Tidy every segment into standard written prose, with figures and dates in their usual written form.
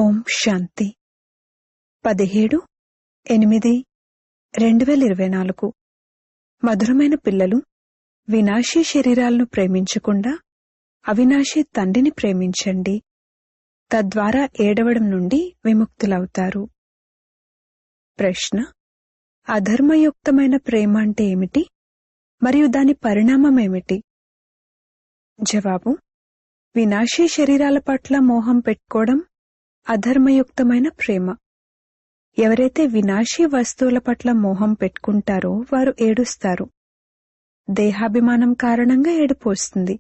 ఓం శాంతి 17/8/2024 మధురమైన పిల్లలు, వినాశీ శరీరాలను ప్రేమించకుండా అవినాశీ తండ్రిని ప్రేమించండి. తద్వారా ఏడవడం నుండి విముక్తులవుతారు. ప్రశ్న: అధర్మయుక్తమైన ప్రేమ అంటే ఏమిటి మరియు దాని పరిణామమేమిటి? జవాబు: వినాశీ శరీరాల పట్ల మోహం పెట్టుకోవడం అధర్మయుక్తమైన ప్రేమ. ఎవరైతే వినాశీ వస్తువుల పట్ల మోహం పెట్టుకుంటారో వారు ఏడుస్తారు. దేహాభిమానం కారణంగా ఏడుపు వస్తుంది.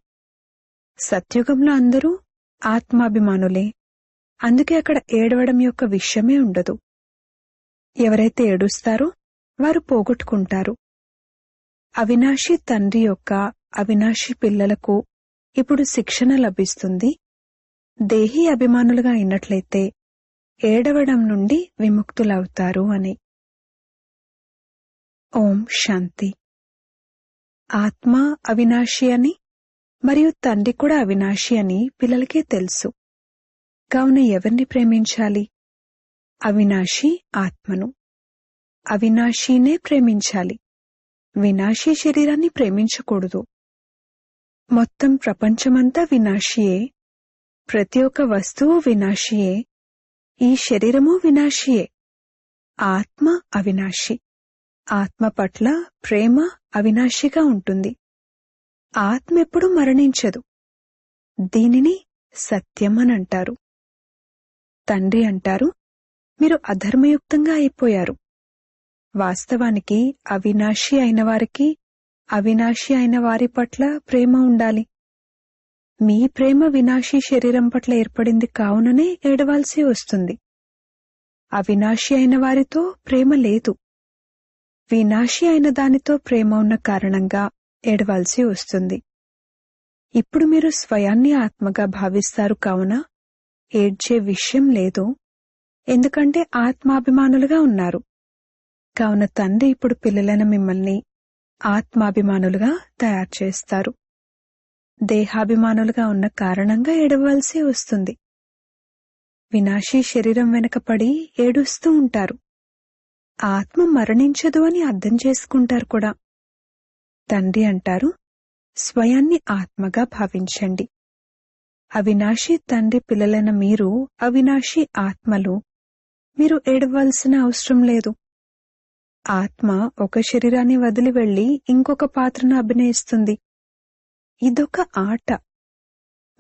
సత్యుగంలో అందరూ ఆత్మాభిమానులే, అందుకే అక్కడ ఏడవడం యొక్క విషయమే ఉండదు. ఎవరైతే ఏడుస్తారో వారు పోగొట్టుకుంటారు. అవినాశీ తండ్రి యొక్క అవినాశీ పిల్లలకు ఇప్పుడు శిక్షణ లభిస్తుంది. దేహీ అభిమానులుగా అయినట్లయితే ఏడవడం నుండి విముక్తులవుతారు అని. ఓం శాంతి. ఆత్మ అవినాశి అని మరియు తండ్రి కూడా అవినాశి అని పిల్లలకే తెలుసు. కావున ఎవరిని ప్రేమించాలి? అవినాశి ఆత్మను. అవినాశీనే ప్రేమించాలి. వినాశీ శరీరాన్ని ప్రేమించకూడదు. మొత్తం ప్రపంచమంతా వినాశియే. ప్రతి ఒక్క వస్తువు వినాశియే. ఈ శరీరము వినాశియే. ఆత్మ అవినాశి. ఆత్మ పట్ల ప్రేమ అవినాశిగా ఉంటుంది. ఆత్మ ఎప్పుడూ మరణించదు. దీనిని సత్యం అని అంటారు. తండ్రి అంటారు, మీరు అధర్మయుక్తంగా అయిపోయారు. వాస్తవానికి అవినాశి అయిన వారికి అవినాశి అయిన వారి పట్ల ప్రేమ ఉండాలి. మీ ప్రేమ వినాశీ శరీరం పట్ల ఏర్పడింది కావుననే ఏడవాల్సి వస్తుంది. అవినాశి అయిన వారితో ప్రేమ లేదు. వినాశి అయిన దానితో ప్రేమ ఉన్న కారణంగా ఏడవాల్సి వస్తుంది. ఇప్పుడు మీరు స్వయాన్ని ఆత్మగా భావిస్తారు కావున ఏడ్చే విషయం లేదు. ఎందుకంటే ఆత్మాభిమానులుగా ఉన్నారు. కావున తండ్రి ఇప్పుడు పిల్లలైన మిమ్మల్ని ఆత్మాభిమానులుగా తయారు చేస్తారు. దేహాభిమానులుగా ఉన్న కారణంగా ఏడవలసి వస్తుంది. వినాశీ శరీరం వెనక పడి ఏడుస్తూ ఉంటారు. ఆత్మ మరణించదు అని అర్థం చేసుకుంటారు కూడా. తండ్రి అంటారు, స్వయాన్ని ఆత్మగా భావించండి. అవినాశీ తండ్రి పిల్లలైన మీరు అవినాశీ ఆత్మలు. మీరు ఏడవలసిన అవసరం లేదు. ఆత్మ ఒక శరీరాన్ని వదిలి వెళ్లి ఇంకొక పాత్రను అభినయిస్తుంది. ఇదొక ఆట.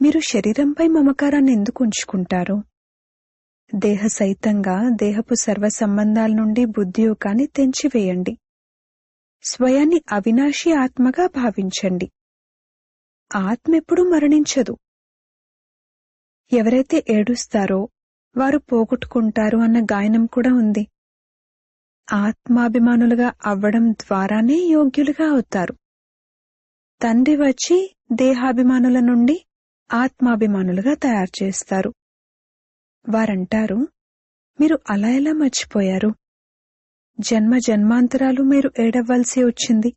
మీరు శరీరంపై మమకారాన్ని ఎందుకు ఉంచుకుంటారు? దేహ సహితంగా దేహపు సర్వ సంబంధాల నుండి బుద్ధియోగాన్ని తెంచివేయండి. స్వయాన్ని అవినాశీ ఆత్మగా భావించండి. ఆత్మ ఎప్పుడూ మరణించదు. ఎవరైతే ఏడుస్తారో వారు పోగొట్టుకుంటారు అన్న గాయనం కూడా ఉంది. ఆత్మాభిమానులుగా అవ్వడం ద్వారానే యోగ్యులుగా అవుతారు. తండ్రి వచ్చి దేహాభిమానుల నుండి ఆత్మాభిమానులుగా తయారు చేస్తారు. వారంటారు, మీరు అలా ఎలా మర్చిపోయారు? జన్మ జన్మాంతరాలు మీరు ఏడవలసి వచ్చింది.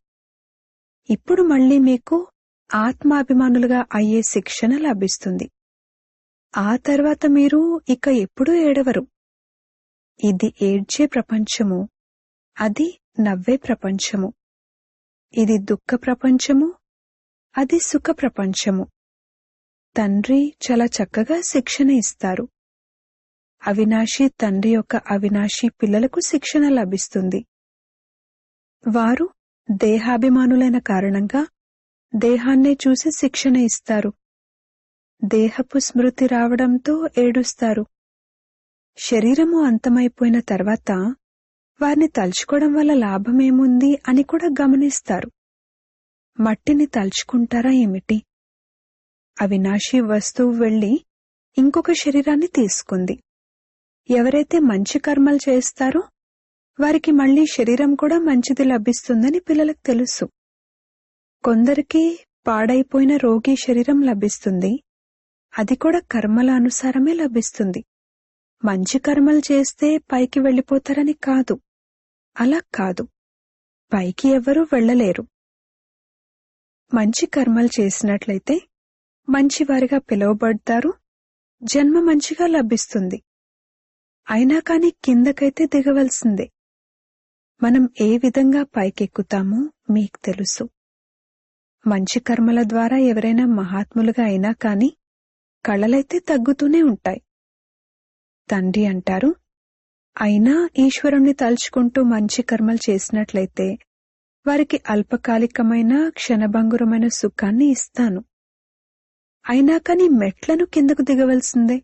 ఇప్పుడు మళ్లీ మీకు ఆత్మాభిమానులుగా అయ్యే శిక్షణ లభిస్తుంది. ఆ తర్వాత మీరు ఇక ఎప్పుడూ ఏడవరు. ఇది ఏడ్చే ప్రపంచము, అది నవ్వే ప్రపంచము. ఇది దుఃఖ ప్రపంచము, అది సుఖ ప్రపంచము. తండ్రి చాలా చక్కగా శిక్షణ ఇస్తారు. అవినాశీ తండ్రి యొక్క అవినాశీ పిల్లలకు శిక్షణ లభిస్తుంది. వారు దేహాభిమానులైన కారణంగా దేహాన్నే చూసి శిక్షణ ఇస్తారు. దేహపు స్మృతి రావడంతో ఏడుస్తారు. శరీరము అంతమైపోయిన తర్వాత వారిని తలుచుకోవడం వల్ల లాభమేముంది అని కూడా గమనిస్తారు. మట్టిని తలుచుకుంటారా ఏమిటి? అవినాశీ వస్తువు వెళ్లి ఇంకొక శరీరాన్ని తీసుకుంది. ఎవరైతే మంచి కర్మలు చేస్తారో వారికి మళ్లీ శరీరం కూడా మంచిది లభిస్తుందని పిల్లలకు తెలుసు. కొందరికి పాడైపోయిన రోగి శరీరం లభిస్తుంది. అది కూడా కర్మల అనుసారమే లభిస్తుంది. మంచి కర్మలు చేస్తే పైకి వెళ్లిపోతారని కాదు. అలా కాదు. పైకి ఎవ్వరూ వెళ్లలేరు. మంచి కర్మలు చేసినట్లయితే మంచివారిగా పిలువబడతారు. జన్మ మంచిగా లభిస్తుంది. అయినా కాని కిందకైతే దిగవలసిందే. మనం ఏ విధంగా పైకెక్కుతామో మీకు తెలుసు. మంచి కర్మల ద్వారా ఎవరైనా మహాత్ములుగా అయినా కాని కళలైతే తగ్గుతూనే ఉంటాయి. తండ్రి అంటారు, అయినా ఈశ్వరుణ్ణి తలుచుకుంటూ మంచి కర్మలు చేసినట్లయితే వారికి అల్పకాలికమైన క్షణభంగురమైన సుఖాన్ని ఇస్తాను. అయినా కాని మెట్లను కిందకు దిగవలసిందే.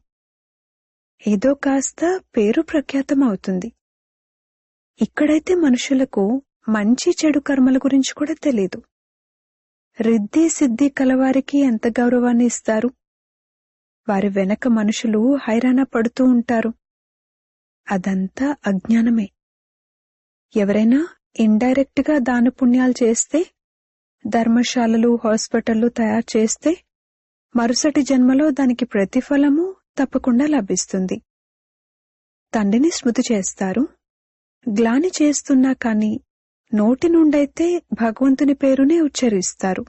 ఏదో కాస్త పేరు ప్రఖ్యాతం అవుతుంది. ఇక్కడైతే మనుషులకు మంచి చెడు కర్మల గురించి కూడా తెలీదు. రిద్ధి సిద్ధి కలవారికి ఎంత గౌరవాన్ని ఇస్తారు. వారి వెనక మనుషులు హైరాణ పడుతూ ఉంటారు. అదంతా అజ్ఞానమే. ఎవరైనా ఇండైరెక్ట్ గా దానపుణ్యాలు చేస్తే, ధర్మశాలలు హాస్పిటళ్లు తయారు చేస్తే మరుసటి జన్మలో దానికి ప్రతిఫలము తప్పకుండా లభిస్తుంది. తండ్రిని స్మృతి చేస్తారు. గ్లాని చేస్తున్నా కాని నోటి నుండైతే భగవంతుని పేరునే ఉచ్చరిస్తారు.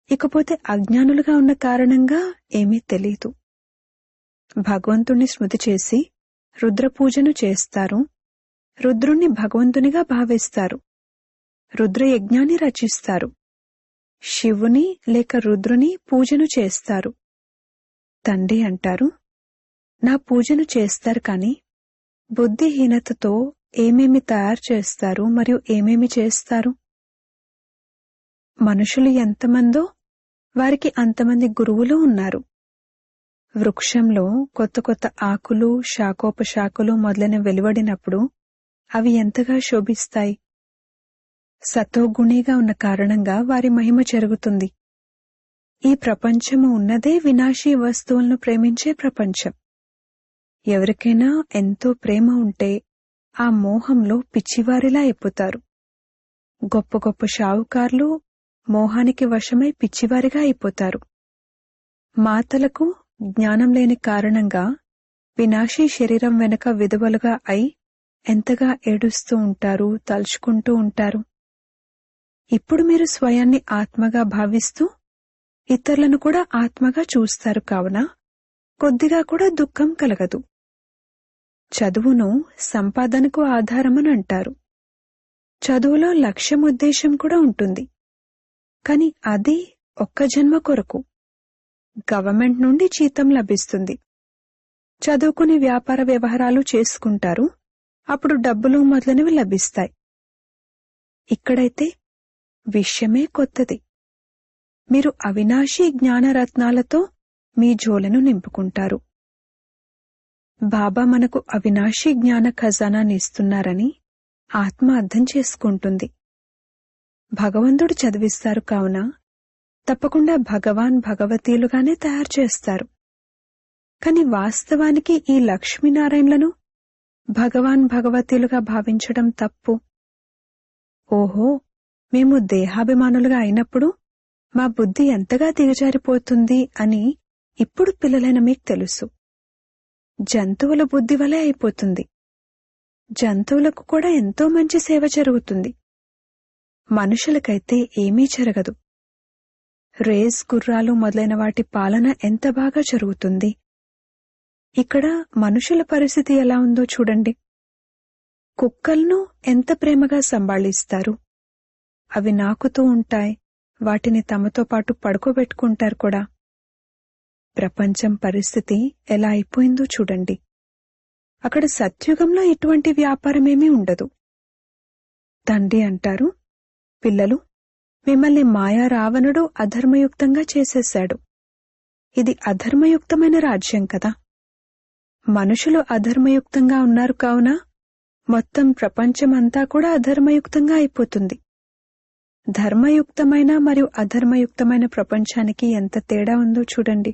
ఇకపోతే అజ్ఞానులుగా ఉన్న కారణంగా ఏమీ తెలీదు. భగవంతుణ్ణి స్మృతి చేసి రుద్రపూజను చేస్తారు. రుద్రుణ్ణి భగవంతునిగా భావిస్తారు. రుద్రయజ్ఞాన్ని రచిస్తారు. శివుని లేక రుద్రుని పూజను చేస్తారు. తండ్రి అంటారు, నా పూజను చేస్తారు కాని బుద్ధిహీనతతో ఏమేమి తయారు చేస్తారు మరియు ఏమేమి చేస్తారు. మనుషులు ఎంతమందో వారికి అంతమంది గురువులు ఉన్నారు. వృక్షంలో కొత్త కొత్త ఆకులు, శాఖోపశాఖలు మొదలైన వెలువడినప్పుడు అవి ఎంతగా శోభిస్తాయి. సతోగుణిగా ఉన్న కారణంగా వారి మహిమ జరుగుతుంది. ఈ ప్రపంచము ఉన్నదే వినాశీ వస్తువులను ప్రేమించే ప్రపంచం. ఎవరికైనా ఎంతో ప్రేమ ఉంటే ఆ మోహంలో పిచ్చివారిలా అయిపోతారు. గొప్ప గొప్ప షావుకార్లు మోహానికి వశమై పిచ్చివారిగా అయిపోతారు. మాతలకు జ్ఞానం లేని కారణంగా వినాశీ శరీరం వెనుక విధవలుగా అయి ఎంతగా ఏడుస్తూ ఉంటారు, తలుచుకుంటూ ఉంటారు. ఇప్పుడు మీరు స్వయాన్ని ఆత్మగా భావిస్తూ ఇతరులను కూడా ఆత్మగా చూస్తారు కావున కొద్దిగా కూడా దుఃఖం కలగదు. చదువును సంపాదనకు ఆధారమని అంటారు. చదువులో లక్ష్యం ఉద్దేశం కూడా ఉంటుంది. కాని అది ఒక్క జన్మ కొరకు. గవర్నమెంట్ నుండి జీతం లభిస్తుంది. చదువుకుని వ్యాపార వ్యవహారాలు చేసుకుంటారు. అప్పుడు డబ్బులు మొదలైనవి లభిస్తాయి. ఇక్కడైతే విషయమే కొత్తది. మీరు అవినాశీ జ్ఞానరత్నాలతో మీ జోలను నింపుకుంటారు. బాబా మనకు అవినాశీ జ్ఞాన ఖజానాన్ని ఇస్తున్నారని ఆత్మ అర్థం చేసుకుంటుంది. భగవంతుడు చదివిస్తారు కావున తప్పకుండా భగవాన్ భగవతీలుగానే తయారు చేస్తారు. కాని వాస్తవానికి ఈ లక్ష్మీనారాయణలను భగవాన్ భగవతీలుగా భావించడం తప్పు. ఓహో, మేము దేహాభిమానులుగా అయినప్పుడు మా బుద్ధి ఎంతగా దిగజారిపోతుంది అని ఇప్పుడు పిల్లలైన మీకు తెలుసు. జంతువుల బుద్ధి వలె అయిపోతుంది. జంతువులకు కూడా ఎంతో మంచి సేవ జరుగుతుంది. మనుషులకైతే ఏమీ జరగదు. రేస్, గుర్రాలు మొదలైన వాటి పాలన ఎంత బాగా జరుగుతుంది. ఇక్కడ మనుషుల పరిస్థితి ఎలా ఉందో చూడండి. కుక్కలను ఎంత ప్రేమగా సంభాళిస్తారు. అవి నాకుతూ ఉంటాయి. వాటిని తమతో పాటు పడుకోబెట్టుకుంటారు కూడా. ప్రపంచం పరిస్థితి ఎలా అయిపోయిందో చూడండి. అక్కడ సత్యుగంలో ఇటువంటి వ్యాపారమేమీ ఉండదు. తండ్రి అంటారు, పిల్లలు, మిమ్మల్ని మాయా రావణుడు అధర్మయుక్తంగా చేసేశాడు. ఇది అధర్మయుక్తమైన రాజ్యం కదా. మనుషులు అధర్మయుక్తంగా ఉన్నారు కావున మొత్తం ప్రపంచమంతా కూడా అధర్మయుక్తంగా అయిపోతుంది. ధర్మయుక్తమైన మరియు అధర్మయుక్తమైన ప్రపంచానికి ఎంత తేడా ఉందో చూడండి.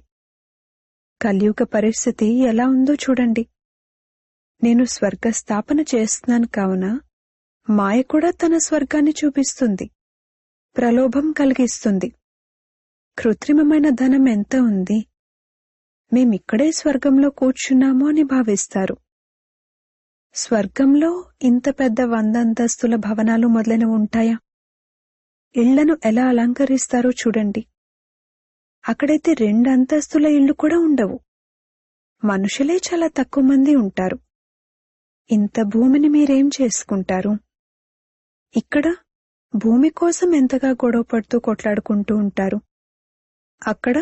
కలియుగ పరిస్థితి ఎలా ఉందో చూడండి. నేను స్వర్గస్థాపన చేస్తున్నాను కావున మాయ కూడా తన స్వర్గాన్ని చూపిస్తుంది, ప్రలోభం కలిగిస్తుంది. కృత్రిమమైన ధనం ఎంత ఉంది, మేమిక్కడే స్వర్గంలో కూర్చున్నాము అని భావిస్తారు. స్వర్గంలో ఇంత పెద్ద 100 అంతస్తుల భవనాలు మొదలైనవి ఉంటాయా? ఇళ్లను ఎలా అలంకరిస్తారో చూడండి. అక్కడైతే 2 అంతస్తుల ఇళ్లు కూడా ఉండవు. మనుషులే చాలా తక్కువ మంది ఉంటారు. ఇంత భూమిని మీరేం చేసుకుంటారు? ఇక్కడ భూమి కోసం ఎంతగా గొడవపడుతూ కొట్లాడుకుంటూ ఉంటారు. అక్కడ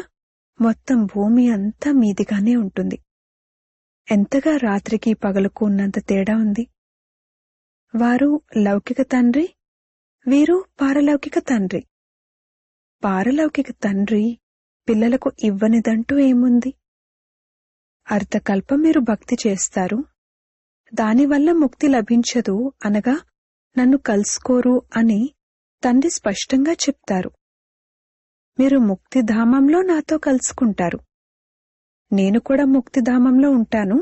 మొత్తం భూమి అంతా మీదిగానే ఉంటుంది. ఎంతగా రాత్రికి పగలుకు ఉన్నంత తేడా ఉంది. వారు లౌకిక తండ్రి, వీరు పారలౌకిక తండ్రి. పారలౌకిక తండ్రి పిల్లలకు ఇవ్వనిదంటూ ఏముంది? అర్ధకల్పం మీరు భక్తి చేస్తారు, దానివల్ల ముక్తి లభించదు అనగా నన్ను కలుసుకోరు అని తండ్రి స్పష్టంగా చెప్తారు. మీరు ముక్తిధామంలో నాతో కలుసుకుంటారు. నేను కూడా ముక్తిధామంలో ఉంటాను,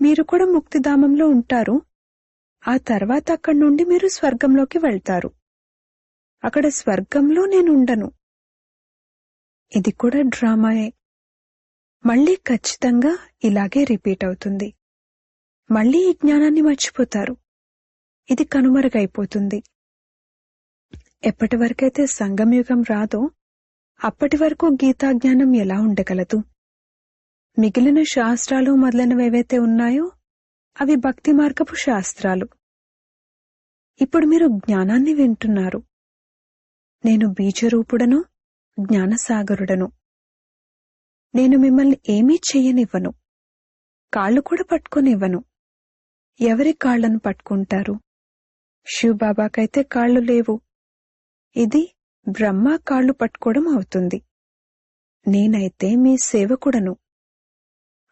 మీరు కూడా ముక్తిధామంలో ఉంటారు. ఆ తర్వాత అక్కడి నుండి మీరు స్వర్గంలోకి వెళ్తారు. అక్కడ స్వర్గంలో నేనుండను. ఇది కూడా డ్రామాయే. మళ్ళీ ఖచ్చితంగా ఇలాగే రిపీట్ అవుతుంది. మళ్ళీ ఈ జ్ఞానాన్ని మర్చిపోతారు. ఇది కనుమరుగైపోతుంది. ఎప్పటి వరకైతే సంగమయుగం రాదో అప్పటి వరకు గీతాజ్ఞానం ఎలా ఉండగలదు? మిగిలిన శాస్త్రాలు మొదలైనవేవైతే ఉన్నాయో అవి భక్తి మార్గపు శాస్త్రాలు. ఇప్పుడు మీరు జ్ఞానాన్ని వింటున్నారు. నేను బీజరూపుడను, జ్ఞానసాగరుడను. నేను మిమ్మల్ని ఏమీ చెయ్యనివ్వను, కాళ్ళు కూడా పట్టుకొనివ్వను. ఎవరి కాళ్లను పట్టుకుంటారు? శివబాబాకైతే కాళ్లు లేవు. ఇది బ్రహ్మ కాళ్లు పట్టుకోవడం అవుతుంది. నేనైతే మీ సేవకుడను.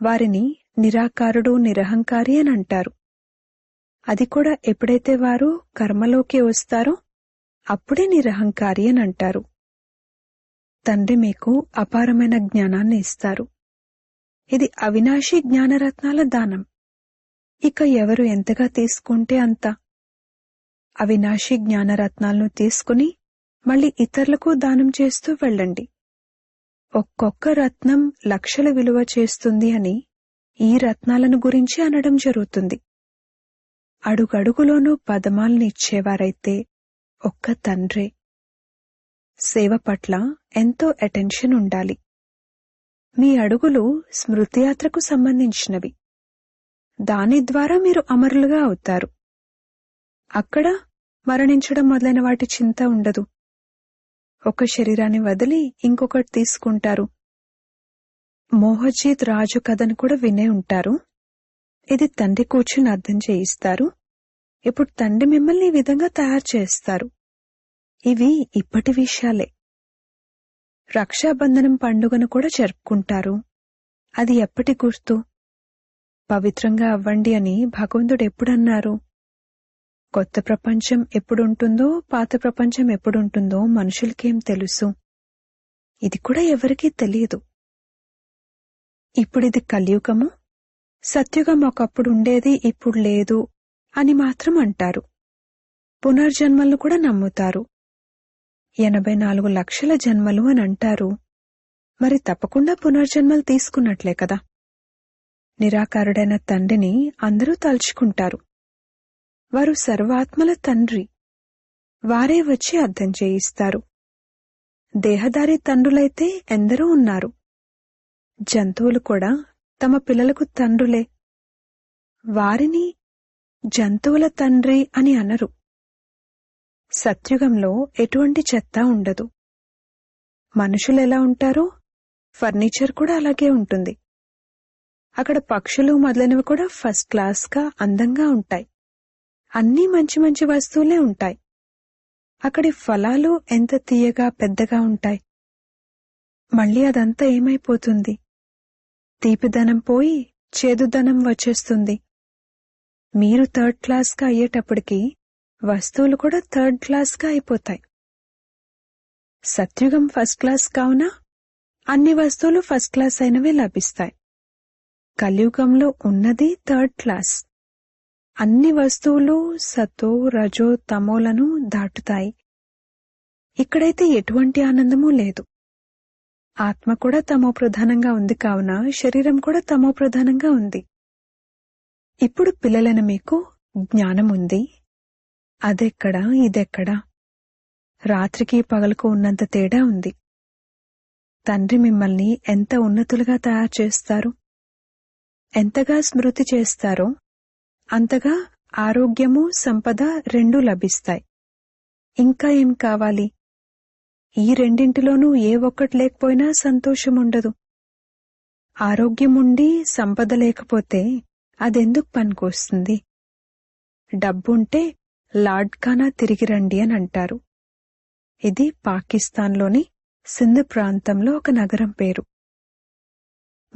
వారిని నిరాకారుడు, నిరహంకారి అని అంటారు. అది కూడా ఎప్పుడైతే వారు కర్మలోకి వస్తారో అప్పుడే నిరహంకారి అని అంటారు. తండ్రి మీకు అపారమైన జ్ఞానాన్ని ఇస్తారు. ఇది అవినాశి జ్ఞానరత్నాల దానం. ఇక ఎవరు ఎంతగా తీసుకుంటే అంత. అవినాశి జ్ఞానరత్నాలను తీసుకుని మళ్ళీ ఇతరులకు దానం చేస్తూ వెళ్ళండి. ఒక్కొక్క రత్నం లక్షల విలువ చేస్తుంది అని ఈ రత్నాలను గురించి అనడం జరుగుతుంది. అడుగడుగులోనూ పదమాలను ఇచ్చేవారైతే ఒక్క తండ్రే. సేవ పట్ల ఎంతో అటెన్షన్ ఉండాలి. మీ అడుగులు స్మృతియాత్రకు సంబంధించినవి. దాని ద్వారా మీరు అమరులుగా అవుతారు. అక్కడ మరణించడం మొదలైన వాటి చింత ఉండదు. ఒక శరీరాన్ని వదిలి ఇంకొకటి తీసుకుంటారు. మోహజీత్ రాజు కథను కూడా వినే ఉంటారు. ఇది తండ్రి కూర్చుని అర్థం చేయిస్తారు. ఇప్పుడు తండ్రి మిమ్మల్ని ఈ విధంగా తయారు చేస్తారు. ఇవి ఇప్పటి విషయాలే. రక్షాబంధనం పండుగను కూడా జరుపుకుంటారు. అది ఎప్పటి గుర్తు? పవిత్రంగా అవ్వండి అని భగవంతుడు ఎప్పుడన్నారు? కొత్త ప్రపంచం ఎప్పుడుంటుందో, పాత ప్రపంచం ఎప్పుడుంటుందో మనుషులకేం తెలుసు? ఇది కూడా ఎవరికీ తెలియదు. ఇప్పుడిది కలియుగము, సత్యుగం ఒకప్పుడు ఉండేది, ఇప్పుడు లేదు అని మాత్రం అంటారు. పునర్జన్మలను కూడా నమ్ముతారు. 84 లక్షల జన్మలు అని అంటారు. మరి తప్పకుండా పునర్జన్మలు తీసుకున్నట్లే కదా. నిరాకారుడైన తండ్రిని అందరూ తలుచుకుంటారు. వారు సర్వాత్మల తండ్రి. వారే వచ్చి అర్థం చేయిస్తారు. దేహదారి తండ్రులైతే ఎందరో ఉన్నారు. జంతువులు కూడా తమ పిల్లలకు తండ్రులే. వారిని జంతువుల తండ్రి అని అనరు. సత్యుగంలో ఎటువంటి చెత్త ఉండదు. మనుషులెలా ఉంటారో ఫర్నిచర్ కూడా అలాగే ఉంటుంది. అక్కడ పక్షులు మొదలైనవి కూడా ఫస్ట్ క్లాస్గా అందంగా ఉంటాయి. అన్నీ మంచి మంచి వస్తువులే ఉంటాయి. అక్కడి ఫలాలు ఎంత తీయగా పెద్దగా ఉంటాయి. మళ్ళీ అదంతా ఏమైపోతుంది? తీపిదనం పోయి చేదుదనం వచ్చేస్తుంది. మీరు థర్డ్ క్లాస్గా అయ్యేటప్పటికి వస్తువులు కూడా థర్డ్ క్లాస్గా అయిపోతాయి. సత్యుగం ఫస్ట్ క్లాస్ కావున అన్ని వస్తువులు ఫస్ట్ క్లాస్ అయినవే లభిస్తాయి. కలియుగంలో ఉన్నది థర్డ్ క్లాస్. అన్ని వస్తువులు సతో రజో తమోలను దాటుతాయి. ఇక్కడైతే ఎటువంటి ఆనందమూ లేదు. ఆత్మ కూడా తమో ప్రధానంగా ఉంది కావున శరీరం కూడా తమో ప్రధానంగా ఉంది. ఇప్పుడు పిల్లలైన మీకు జ్ఞానం ఉంది. అదెక్కడా ఇదెక్కడా? రాత్రికి పగలకు ఉన్నంత తేడా ఉంది. తండ్రి మిమ్మల్ని ఎంత ఉన్నతులుగా తయారు చేస్తారు, ఎంతగా స్మృతి చేస్తారో అంతగా ఆరోగ్యము సంపద రెండూ లభిస్తాయి. ఇంకా ఏం కావాలి? ఈ రెండింటిలోనూ ఏ ఒక్కటి లేకపోయినా సంతోషముండదు. ఆరోగ్యముండి సంపద లేకపోతే అదెందుకు పనికొస్తుంది? డబ్బుంటే లాడ్ఖానా తిరిగి రండి అని అంటారు. ఇది పాకిస్తాన్లోని సింధ్ ప్రాంతంలో ఒక నగరం పేరు.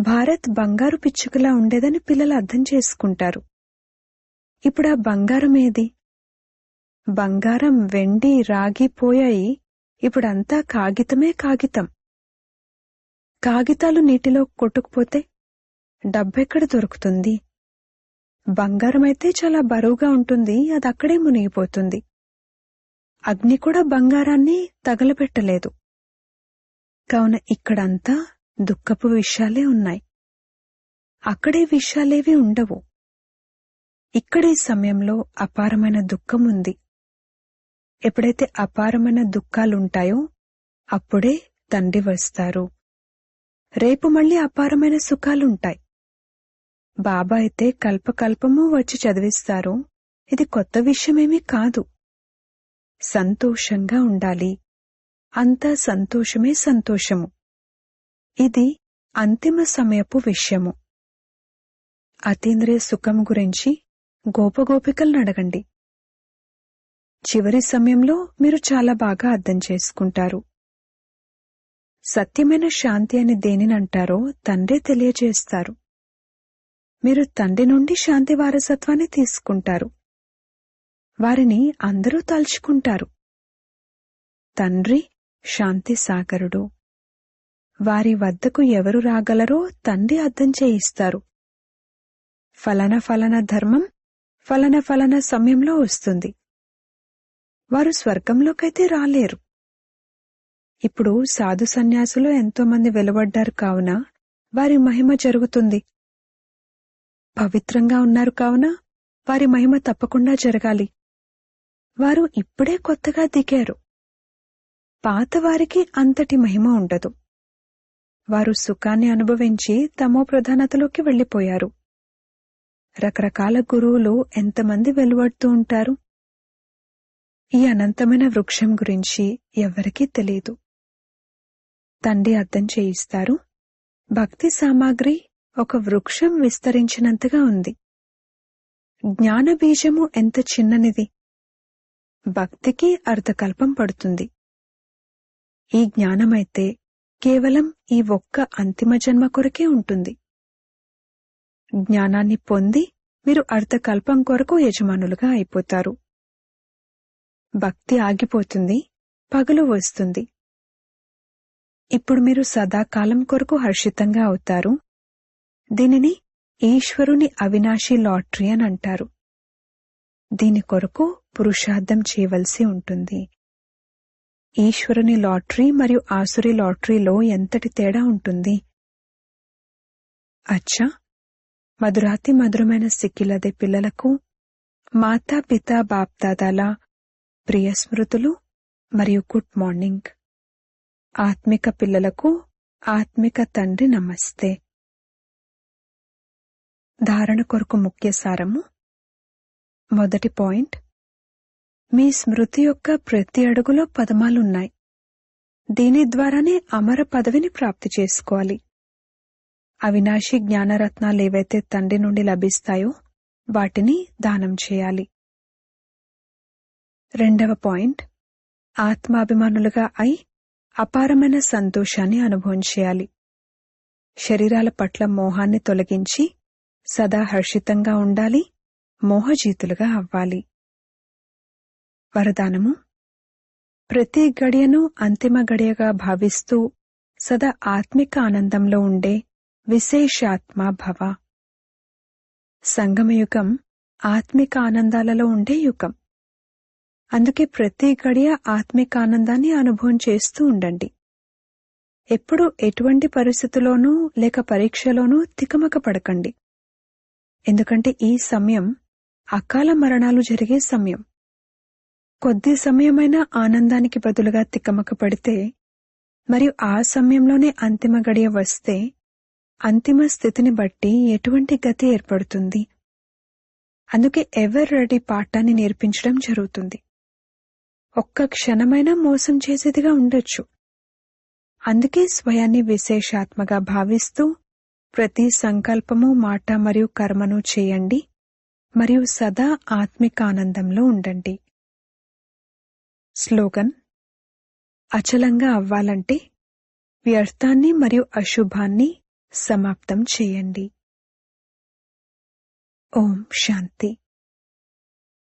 భారత్ బంగారు పిచ్చుకలా ఉండేదని పిల్లలు అర్థం చేసుకుంటారు. ఇప్పుడా బంగారం ఏది? బంగారం, వెండి, రాగి పోయాయి. ఇప్పుడంతా కాగితమే కాగితం. కాగితాలు నీటిలో కొట్టుకుపోతే డబ్బెక్కడ దొరుకుతుంది? బంగారమైతే చాలా బరువుగా ఉంటుంది, అదక్కడే మునిగిపోతుంది. అగ్ని కూడా బంగారాన్ని తగలబెట్టలేదు. కావున ఇక్కడంతా దుఃఖపు విషయాలే ఉన్నాయి. అక్కడే విషయాలేవి ఉండవు. ఇక్కడే సమయంలో అపారమైన దుఃఖముంది. ఎప్పుడైతే అపారమైన దుఃఖాలుంటాయో అప్పుడే తండ్రి వస్తారు. రేపు మళ్ళీ అపారమైన సుఖాలుంటాయి. బాబా అయితే కల్పకల్పము వచ్చి చదివిస్తారు. ఇది కొత్త విషయమేమీ కాదు. సంతోషంగా ఉండాలి. అంతా సంతోషమే సంతోషము. ఇది అంతిమ సమయపు విషయము. అతీంద్రియ సుఖం గురించి గోపగోపికలను అడగండి. చివరి సమయంలో మీరు చాలా బాగా అర్థం చేసుకుంటారు. సత్యమైన శాంతి అని దేనినంటారో తండ్రే తెలియజేస్తారు. మీరు తండ్రి నుండి శాంతి వారసత్వాన్ని తీసుకుంటారు. వారిని అందరూ తలుచుకుంటారు. తండ్రి శాంతి సాగరుడు. వారి వద్దకు ఎవరు రాగలరో తండ్రి అర్థం చేయిస్తారు. ఫలన ఫలన ధర్మం ఫలన ఫలన సమయంలో వస్తుంది. వారు స్వర్గంలోకైతే రాలేరు. ఇప్పుడు సాధు సన్యాసులు ఎంతోమంది వెలువడ్డారు కావున వారి మహిమ జరుగుతుంది. పవిత్రంగా ఉన్నారు కావున వారి మహిమ తప్పకుండా జరగాలి. వారు ఇప్పుడే కొత్తగా దిగారు. పాతవారికి అంతటి మహిమ ఉండదు. వారు సుఖాన్ని అనుభవించి తమో ప్రధానతలోకి వెళ్లిపోయారు. రకరకాల గురువులు ఎంతమంది వెలువడుతూ ఉంటారు. ఈ అనంతమైన వృక్షం గురించి ఎవ్వరికీ తెలియదు. తండ్రి అర్థం చేయిస్తారు. భక్తి సామాగ్రి ఒక వృక్షం విస్తరించినంతగా ఉంది. జ్ఞాన బీజము ఎంత చిన్ననిది. భక్తికి అర్ధకల్పం పడుతుంది. ఈ జ్ఞానమైతే కేవలం ఈ ఒక్క అంతిమ జన్మ కొరకే ఉంటుంది. జ్ఞానాన్ని పొంది మీరు అర్ధకల్పం కొరకు యజమానులుగా అయిపోతారు. భక్తి ఆగిపోతుంది, పగలు వస్తుంది. ఇప్పుడు మీరు సదాకాలం కొరకు హర్షితంగా అవుతారు. దీనిని ఈశ్వరుని అవినాశి లాటరీ అని అంటారు. దీని కొరకు పురుషార్థం చేయవలసి ఉంటుంది. ఈశ్వరుని లాటరీ మరియు ఆసురి లాటరీలో ఎంతటి తేడా ఉంటుంది? అచ్చా, మధురాతి మధురమైన సిక్కిలదే పిల్లలకు మాతా పితా బాప్దాదాల ప్రియ స్మృతులు మరియు గుడ్ మార్నింగ్. ఆత్మిక పిల్లలకు ఆత్మిక తండ్రి నమస్తే. ధారణ కొరకు ముఖ్య సారము. మొదటి పాయింట్, మీ స్మృతి యొక్క ప్రతి అడుగులో పదమాలున్నాయి. దీని ద్వారానే అమర పదవిని ప్రాప్తి చేసుకోవాలి. అవినాశి జ్ఞానరత్నాలేవైతే తండ్రి నుండి లభిస్తాయో వాటిని దానం చేయాలి. రెండవ పాయింట్, ఆత్మాభిమానులుగా అయి అపారమైన సంతోషాన్ని అనుభవం చేయాలి. శరీరాల పట్ల మోహాన్ని తొలగించి సదా హర్షితంగా ఉండాలి. మోహజీతులుగా అవ్వాలి. వరదానము. ప్రతి గడియను అంతిమ గడియగా భావిస్తూ సదా ఆత్మిక ఆనందంలో ఉండే విశేషాత్మా భవ. సంగమయుగం ఆత్మిక ఆనందాలలో ఉండే యుగం. అందుకే ప్రతి గడియ ఆత్మిక ఆనందాన్ని అనుభవం చేస్తూ ఉండండి. ఎప్పుడు ఎటువంటి పరిస్థితిలోనూ లేక పరీక్షలోనూ తికమక పడకండి. ఎందుకంటే ఈ సమయం అకాల మరణాలు జరిగే సమయం. కొద్ది సమయమైన ఆనందానికి బదులుగా తికమక పడితే మరియు ఆ సమయంలోనే అంతిమ గడియ వస్తే అంతిమ స్థితిని బట్టి ఎటువంటి గతి ఏర్పడుతుంది? అందుకే ఎవర్ రెడీ పాఠాన్ని నేర్పించడం జరుగుతుంది. ఒక్క క్షణమైనా మోసం చేసేదిగా ఉండొచ్చు. అందుకే స్వయాన్ని విశేషాత్మగా భావిస్తూ ప్రతి సంకల్పము, మాట మరియు కర్మను చేయండి మరియు సదా ఆత్మిక ఆనందంలో ఉండండి. స్లోగన్: అచలంగా అవ్వాలంటే వ్యర్థాన్ని మరియు అశుభాన్ని సమాప్తం చేయండి. ఓం శాంతి.